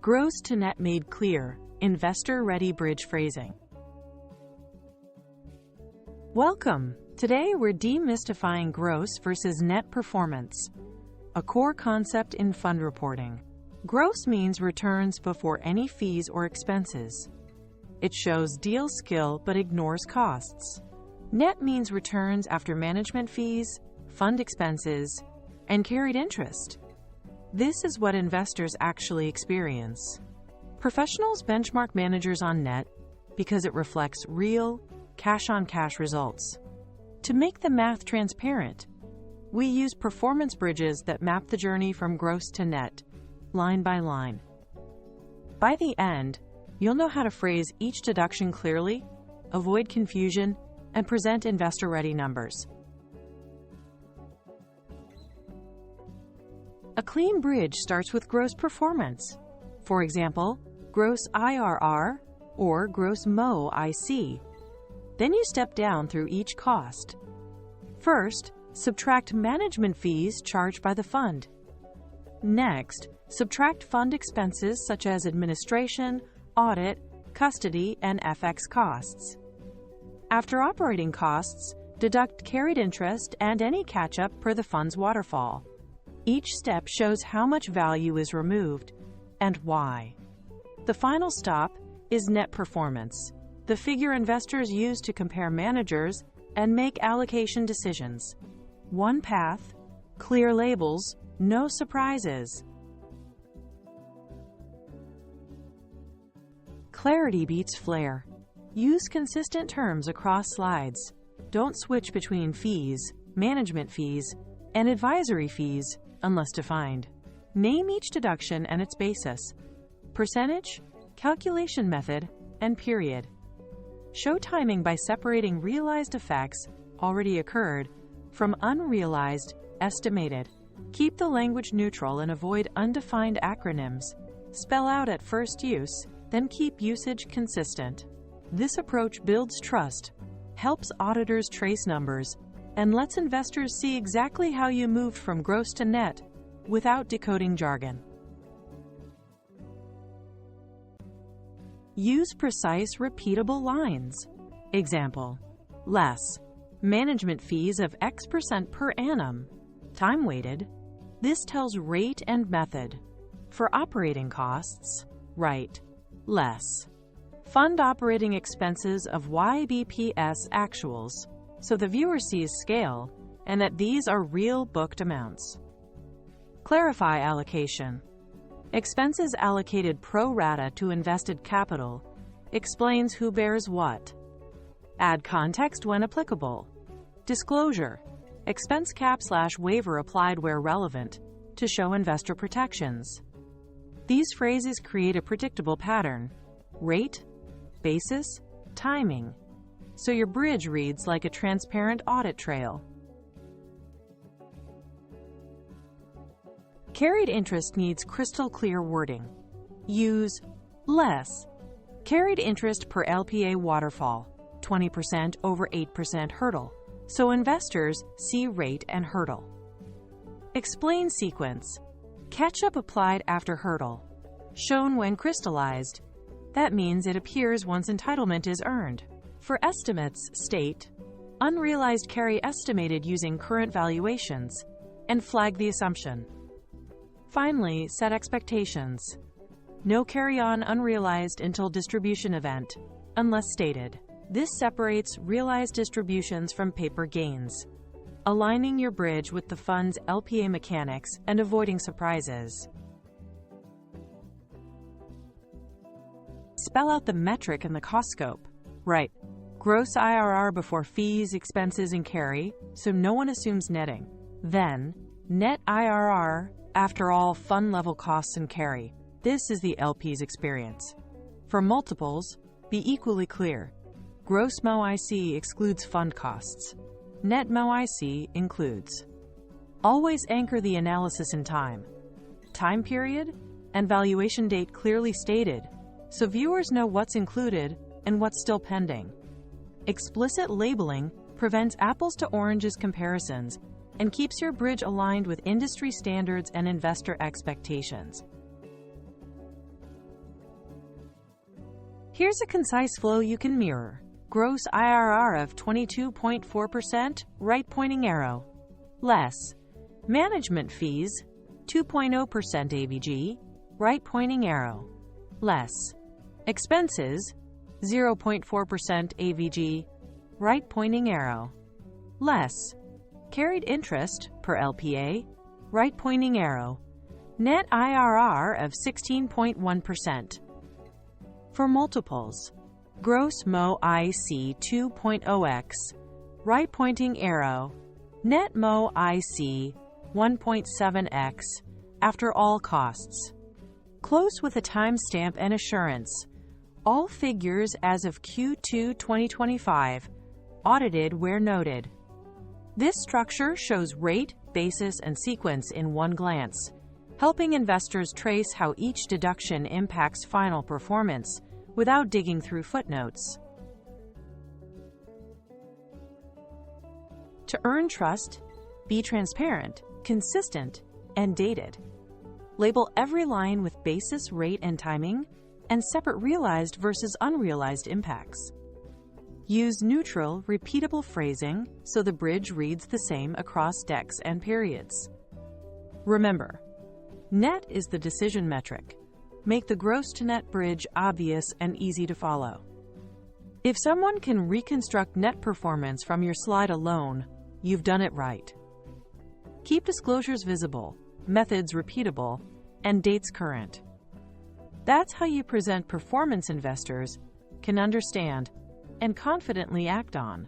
Gross to net made clear, investor-ready bridge phrasing. Welcome! Today we're demystifying gross versus net performance, a core concept in fund reporting. Gross means returns before any fees or expenses. It shows deal skill but ignores costs. Net means returns after management fees, fund expenses, and carried interest. This is what investors actually experience. Professionals benchmark managers on net because it reflects real, cash-on-cash results. To make the math transparent, we use performance bridges that map the journey from gross to net, line by line. By the end, you'll know how to phrase each deduction clearly, avoid confusion, and present investor-ready numbers. A clean bridge starts with gross performance. For example, gross IRR or gross MoIC. Then you step down through each cost. First, subtract management fees charged by the fund. Next, subtract fund expenses such as administration, audit, custody, and FX costs. After operating costs, deduct carried interest and any catch-up per the fund's waterfall. Each step shows how much value is removed and why. The final stop is net performance, the figure investors use to compare managers and make allocation decisions. One path, clear labels, no surprises. Clarity beats flair. Use consistent terms across slides. Don't switch between fees, management fees, and advisory fees unless defined. Name each deduction and its basis, percentage, calculation method, and period. Show timing by separating realized effects, already occurred, from unrealized, estimated. Keep the language neutral and avoid undefined acronyms. Spell out at first use, then keep usage consistent. This approach builds trust, helps auditors trace numbers, and lets investors see exactly how you moved from gross to net without decoding jargon. Use precise, repeatable lines. Example: less management fees of X% per annum, time-weighted. This tells rate and method. For operating costs, write less fund operating expenses of YBPS actuals, so the viewer sees scale and that these are real booked amounts. Clarify allocation. Expenses allocated pro rata to invested capital explains who bears what. Add context when applicable. Disclosure. Expense cap/waiver applied where relevant to show investor protections. These phrases create a predictable pattern: rate, basis, timing, so your bridge reads like a transparent audit trail. Carried interest needs crystal clear wording. Use less carried interest per LPA waterfall, 20% over 8% hurdle, so investors see rate and hurdle. Explain sequence. Catch-up applied after hurdle, shown when crystallized. That means it appears once entitlement is earned. For estimates, state unrealized carry estimated using current valuations, and flag the assumption. Finally, set expectations. No carry on unrealized until distribution event, unless stated. This separates realized distributions from paper gains, aligning your bridge with the fund's LPA mechanics and avoiding surprises. Spell out the metric and the cost scope. Write gross IRR before fees, expenses, and carry, so no one assumes netting. Then, net IRR after all fund level costs and carry. This is the LP's experience. For multiples, be equally clear. Gross MoIC excludes fund costs. Net MoIC includes. Always anchor the analysis in time. Time period and valuation date clearly stated, so viewers know what's included and what's still pending. Explicit labeling prevents apples to oranges comparisons and keeps your bridge aligned with industry standards and investor expectations. Here's a concise flow you can mirror. Gross IRR of 22.4%, right pointing arrow. Less. Management fees, 2.0% AVG, right pointing arrow. Less. Expenses, 0.4% AVG, right pointing arrow. Less. Carried interest per LPA, right pointing arrow. Net IRR of 16.1%. For multiples, gross MoIC 2.0x, right pointing arrow. Net MoIC 1.7x, after all costs. Close with a timestamp and assurance. All figures as of Q2 2025, audited where noted. This structure shows rate, basis, and sequence in one glance, helping investors trace how each deduction impacts final performance without digging through footnotes. To earn trust, be transparent, consistent, and dated. Label every line with basis, rate, and timing, and separate realized versus unrealized impacts. Use neutral, repeatable phrasing so the bridge reads the same across decks and periods. Remember, net is the decision metric. Make the gross to net bridge obvious and easy to follow. If someone can reconstruct net performance from your slide alone, you've done it right. Keep disclosures visible, methods repeatable, and dates current. That's how you present performance investors can understand and confidently act on.